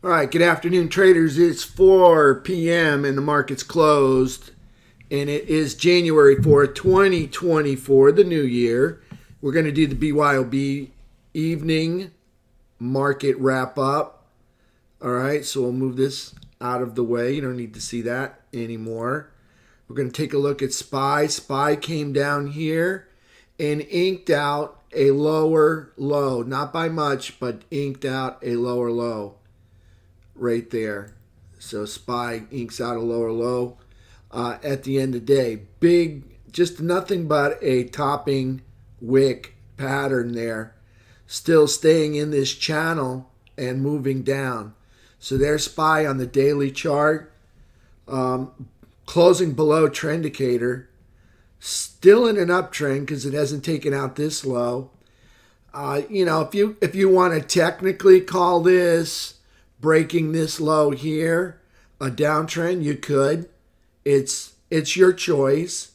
All right, good afternoon, traders. It's 4 p.m. and the market's closed, and it is January 4th, 2024, the new year. We're going to do the BYOB evening market wrap up. All right, so we'll move this out of the way. You don't need to see that anymore. We're going to take a look at SPY. SPY came down here and inked out a lower low. Not by much, but inked out a lower low. Right there. So SPY inks out a lower low at the end of the day. Big, just nothing but a topping wick pattern there. Still staying in this channel and moving down. So there's SPY on the daily chart. Closing below trend indicator. Still in an uptrend because it hasn't taken out this low. If you want to technically call this breaking this low here a downtrend, you could. It's your choice.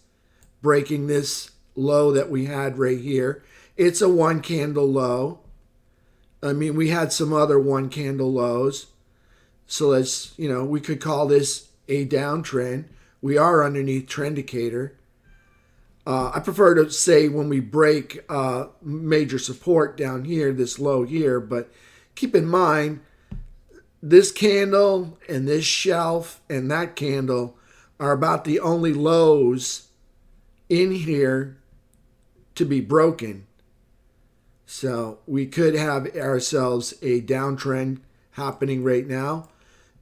Breaking this low that we had right here. It's a one candle low. I mean, we had some other one candle lows. So we could call this a downtrend. We are underneath trend indicator. I prefer to say when we break major support down here, this low here, but keep in mind, this candle and this shelf and that candle are about the only lows in here to be broken. So we could have ourselves a downtrend happening right now,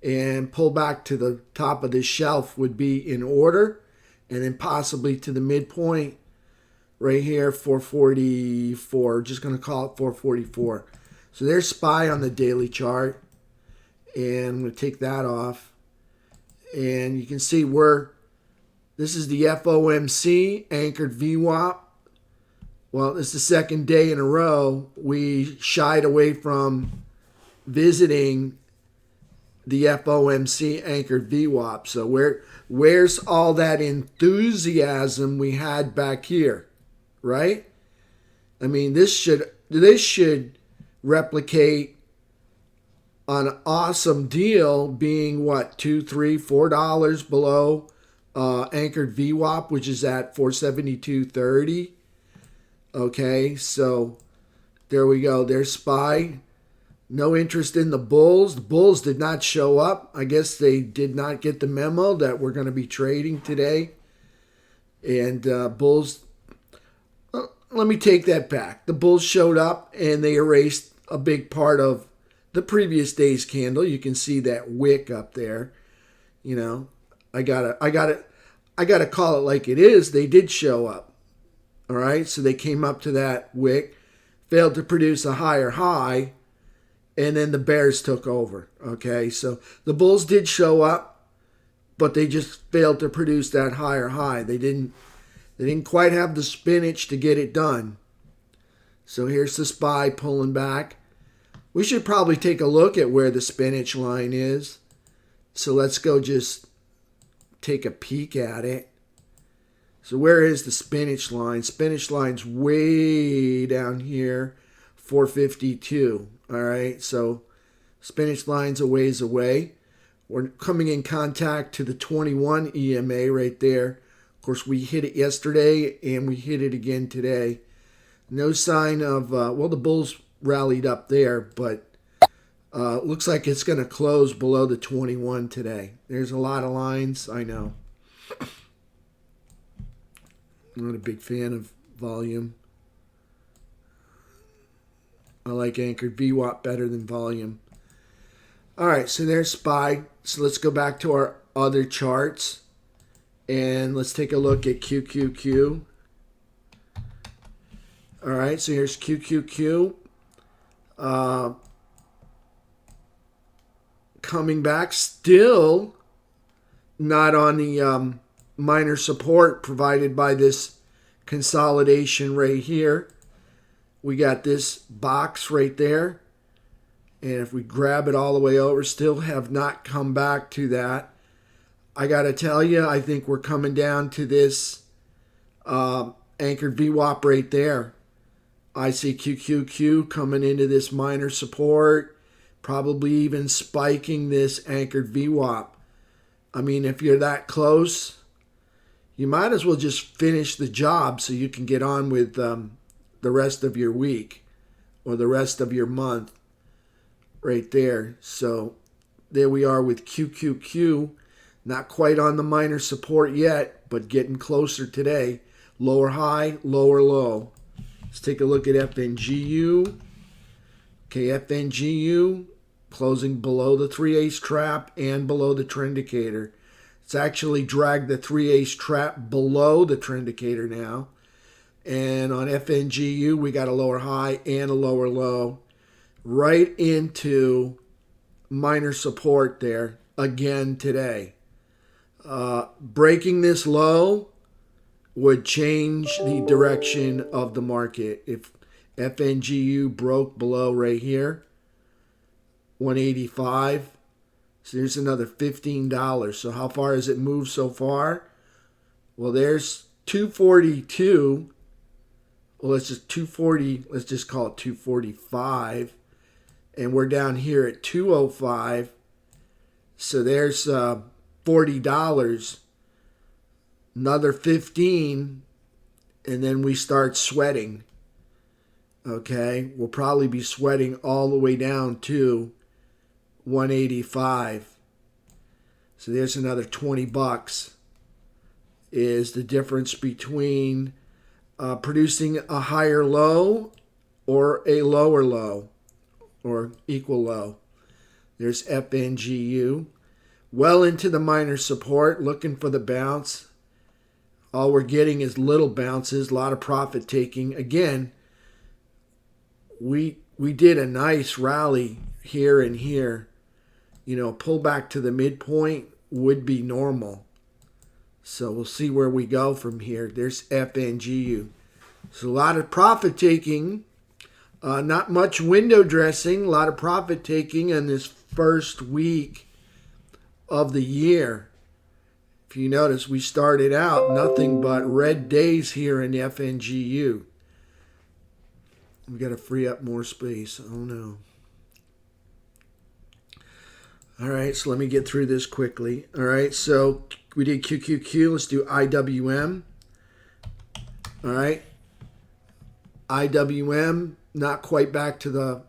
and pull back to the top of this shelf would be in order, and then possibly to the midpoint right here, 444. Just going to call it 444. So there's SPY on the daily chart. And I'm going to take that off. And you can see this is the FOMC anchored VWAP. Well, it's the second day in a row we shied away from visiting the FOMC anchored VWAP. So where's all that enthusiasm we had back here, right? I mean, this should replicate an awesome deal being what, $2, $3, $4 below anchored VWAP, which is at 472.30. Okay, so there we go. There's SPY. No interest in the bulls. The bulls did not show up. I guess they did not get the memo that we're going to be trading today. And bulls, let me take that back. The bulls showed up and they erased a big part of the previous day's candle. You can see that wick up there. I gotta call it like it is. They did show up. All right, so they came up to that wick, failed to produce a higher high, and then the bears took over. Okay, so the bulls did show up, but they just failed to produce that higher high. They didn't quite have the spinach to get it done. So here's the SPY pulling back. We should probably take a look at where the spinach line is. So let's go just take a peek at it. So where is the spinach line? Spinach line's way down here, 452. All right, so spinach line's a ways away. We're coming in contact to the 21 EMA right there. Of course, we hit it yesterday and we hit it again today. No sign of, the bulls rallied up there, but looks like it's going to close below the 21 today. There's a lot of lines, I know. I'm not a big fan of volume. I like anchored VWAP better than volume. All right, so there's SPY. So let's go back to our other charts and let's take a look at QQQ. All right, so here's QQQ. Coming back, still not on the minor support provided by this consolidation right here. We got this box right there, and if we grab it all the way over, still have not come back to that. I gotta tell you, I think we're coming down to this anchored VWAP right there. I see QQQ coming into this minor support, probably even spiking this anchored VWAP. I mean, if you're that close, you might as well just finish the job so you can get on with the rest of your week or the rest of your month right there. So there we are with QQQ. Not quite on the minor support yet, but getting closer today. Lower high, lower low. Let's take a look at FNGU. Okay, FNGU closing below the 3-ace trap and below the trend indicator. It's actually dragged the 3-ace trap below the trend indicator now. And on FNGU, we got a lower high and a lower low right into minor support there again today. Breaking this low would change the direction of the market. If FNGU broke below right here, 185, so there's another $15. So how far has it moved so far? Well, there's 242. Well, let's just call it 245. And we're down here at 205. So there's $40. Another 15, and then we start sweating. Okay, we'll probably be sweating all the way down to 185. So there's another $20 is the difference between producing a higher low or a lower low or equal low. There's FNGU. Well into the minor support, looking for the bounce. All we're getting is little bounces, a lot of profit taking. Again, we did a nice rally here and here. You know, pull back to the midpoint would be normal. So we'll see where we go from here. There's FNGU. So a lot of profit taking, not much window dressing, a lot of profit taking in this first week of the year. If you notice, we started out nothing but red days here in FNGU. We got to free up more space. Oh no. All right, so let me get through this quickly. All right, so we did QQQ. Let's do IWM. All right. IWM, not quite back to the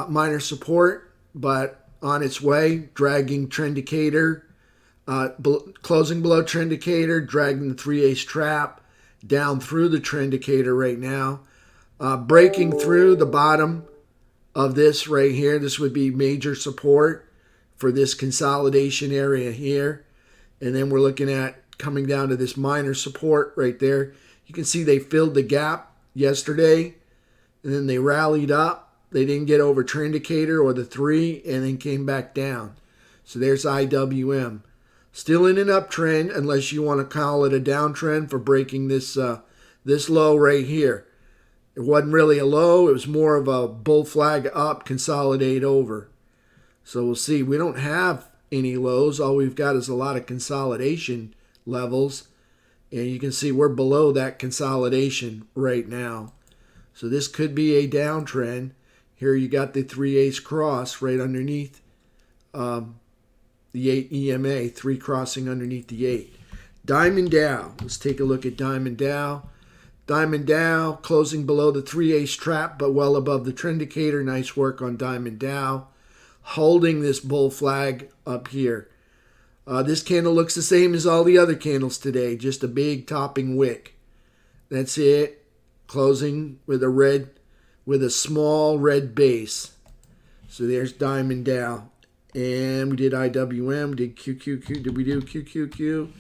minor support, but on its way, dragging trend indicator, closing below trend indicator, dragging the 3-ace trap down through the trend indicator right now. Breaking through the bottom of this right here. This would be major support for this consolidation area here. And then we're looking at coming down to this minor support right there. You can see they filled the gap yesterday, and then they rallied up. They didn't get over trend indicator or the 3, and then came back down. So there's IWM. Still in an uptrend, unless you want to call it a downtrend for breaking this this low right here. It wasn't really a low. It was more of a bull flag up, consolidate over. So we'll see. We don't have any lows. All we've got is a lot of consolidation levels. And you can see we're below that consolidation right now. So this could be a downtrend. Here you got the 3-ace cross right underneath the 8 EMA, 3 crossing underneath the 8. Diamond Dow. Let's take a look at Diamond Dow. Diamond Dow closing below the 3-ace trap, but well above the trend indicator. Nice work on Diamond Dow. Holding this bull flag up here. This candle looks the same as all the other candles today, just a big topping wick. That's it. Closing with a small red base. So there's Diamond Dow. And we did IWM, we did QQQ. Did we do QQQ?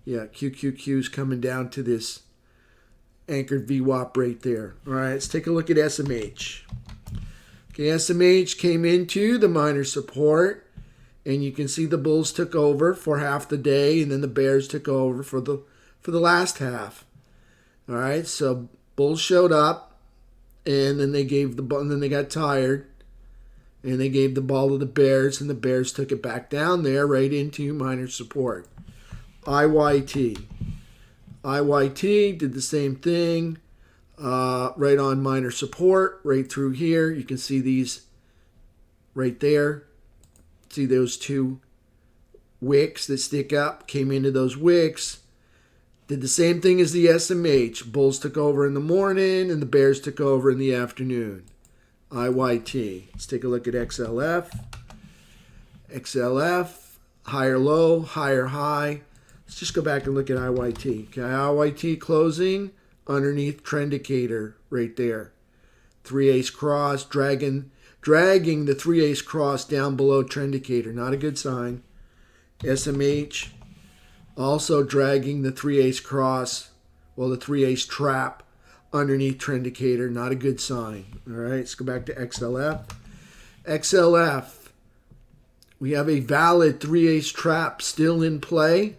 Yeah, QQQ's coming down to this anchored VWAP right there. All right, let's take a look at SMH. Okay, SMH came into the minor support, and you can see the bulls took over for half the day, and then the bears took over for the last half. All right, so bulls showed up, and then they gave the ball, and then they got tired, and they gave the ball to the bears, and the bears took it back down there right into minor support. IYT did the same thing. Right on minor support, right through here. You can see these right there. See those two wicks that stick up? Came into those wicks. Did the same thing as the SMH. Bulls took over in the morning and the bears took over in the afternoon. IYT. Let's take a look at XLF. XLF, higher low, higher high. Let's just go back and look at IYT. Okay, IYT closing underneath trend indicator right there. 3-ace cross, dragging the 3-ace cross down below trend indicator. Not a good sign. SMH also dragging the 3-ace cross, well, the 3-ace trap underneath trend indicator. Not a good sign. All right, let's go back to XLF. XLF, we have a valid 3-ace trap still in play,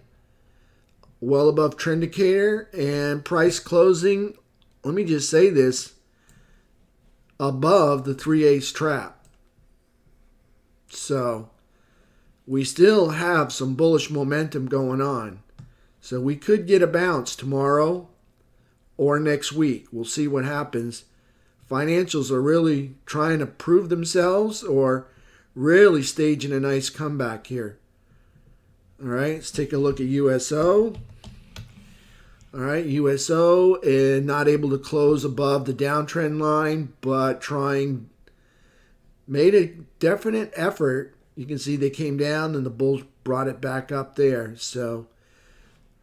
well above trend indicator, and price closing, let me just say this, above the 3-ace trap. So we still have some bullish momentum going on. So we could get a bounce tomorrow or next week. We'll see what happens. Financials are really trying to prove themselves or really staging a nice comeback here. All right, let's take a look at USO. All right, USO is not able to close above the downtrend line, but made a definite effort. You can see they came down and the bulls brought it back up there. So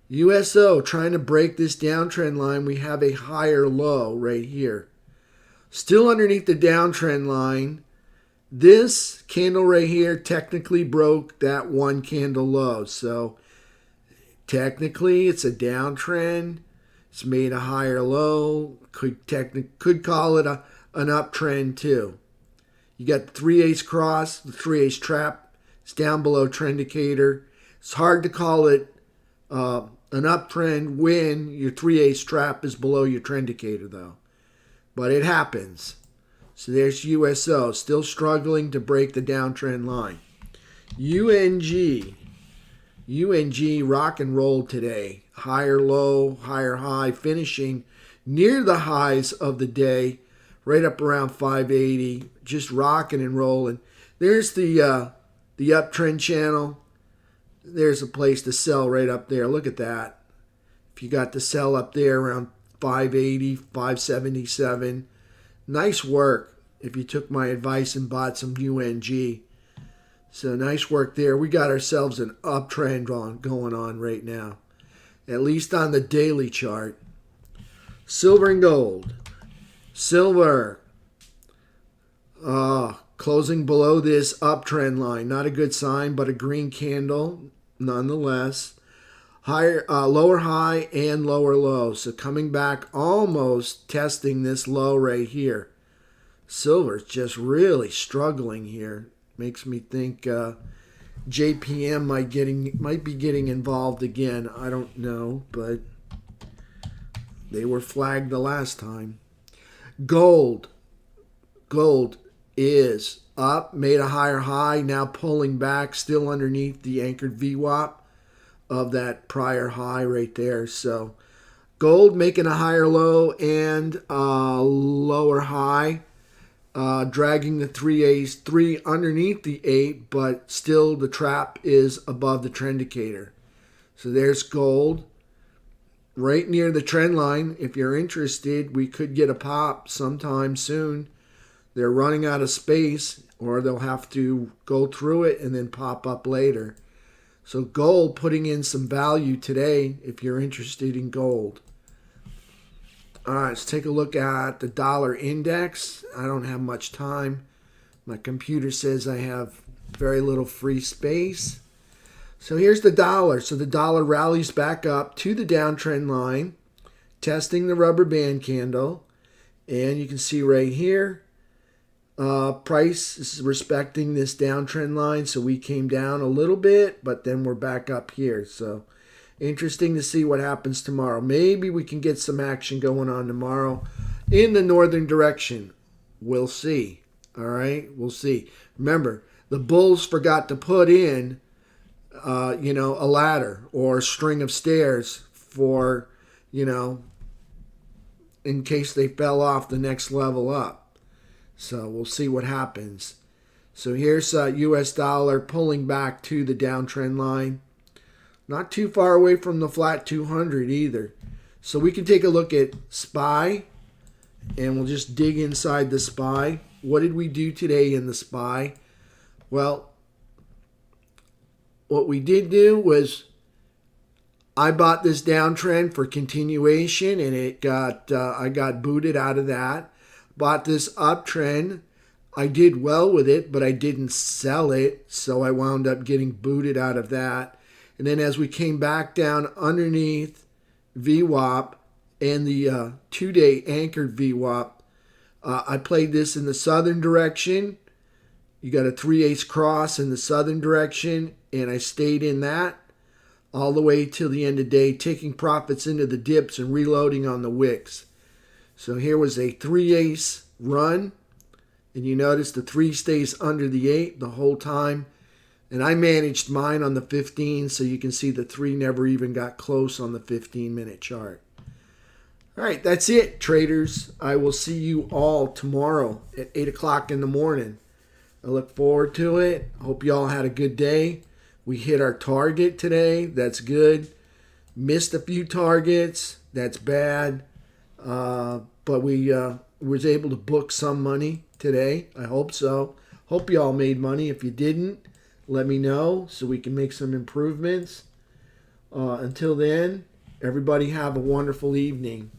USO trying to break this downtrend line. We have a higher low right here. Still underneath the downtrend line. This candle right here technically broke that one candle low. So technically it's a downtrend. It's made a higher low. Could call it an uptrend too. You got the 3-ace cross, the 3-ace trap. It's down below trend indicator. It's hard to call it an uptrend when your 3-ace trap is below your trend indicator, though. But it happens. So there's USO, still struggling to break the downtrend line. UNG rock and roll today. Higher low, higher high, finishing near the highs of the day, right up around 580, just rocking and rolling. There's the uptrend channel. There's a place to sell right up there. Look at that. If you got to sell up there around 580, 577, nice work if you took my advice and bought some UNG. So nice work there. We got ourselves an uptrend going on right now, at least on the daily chart. Silver and gold. Silver closing below this uptrend line. Not a good sign, but a green candle nonetheless. Higher, lower high and lower low. So coming back, almost testing this low right here. Silver's just really struggling here. Makes me think JPM might be getting involved again. I don't know, but they were flagged the last time. Gold is up, made a higher high, now pulling back, still underneath the anchored VWAP of that prior high right there. So gold making a higher low and a lower high, dragging the 3 underneath the 8, but still the trap is above the trend indicator. So there's gold right near the trend line. If you're interested, we could get a pop sometime soon. They're running out of space, or they'll have to go through it and then pop up later. So gold putting in some value today if you're interested in gold. All right, let's take a look at the dollar index. I don't have much time. My computer says I have very little free space. So here's the dollar. So the dollar rallies back up to the downtrend line, testing the rubber band candle. And you can see right here, price is respecting this downtrend line. So we came down a little bit, but then we're back up here. So interesting to see what happens tomorrow. Maybe we can get some action going on tomorrow in the northern direction. We'll see. All right, we'll see. Remember, the bulls forgot to put in, a ladder or a string of stairs for, in case they fell off the next level up. So we'll see what happens. So here's US dollar pulling back to the downtrend line. Not too far away from the flat 200 either. So we can take a look at SPY, and we'll just dig inside the SPY. What did we do today in the SPY? Well, what we did do was I bought this downtrend for continuation, and I got booted out of that. Bought this uptrend. I did well with it, but I didn't sell it, so I wound up getting booted out of that. And then as we came back down underneath VWAP and the 2-day anchored VWAP, I played this in the southern direction. You got a 3/8 cross in the southern direction, and I stayed in that all the way till the end of the day, taking profits into the dips and reloading on the wicks. So here was a 3/8 run, and you notice the 3 stays under the 8 the whole time. And I managed mine on the 15, so you can see the 3 never even got close on the 15-minute chart. All right, that's it, traders. I will see you all tomorrow at 8 o'clock in the morning. I look forward to it. Hope you all had a good day. We hit our target today. That's good. Missed a few targets. That's bad. But we was able to book some money today. I hope so. Hope you all made money. If you didn't, let me know so we can make some improvements. Until then, everybody have a wonderful evening.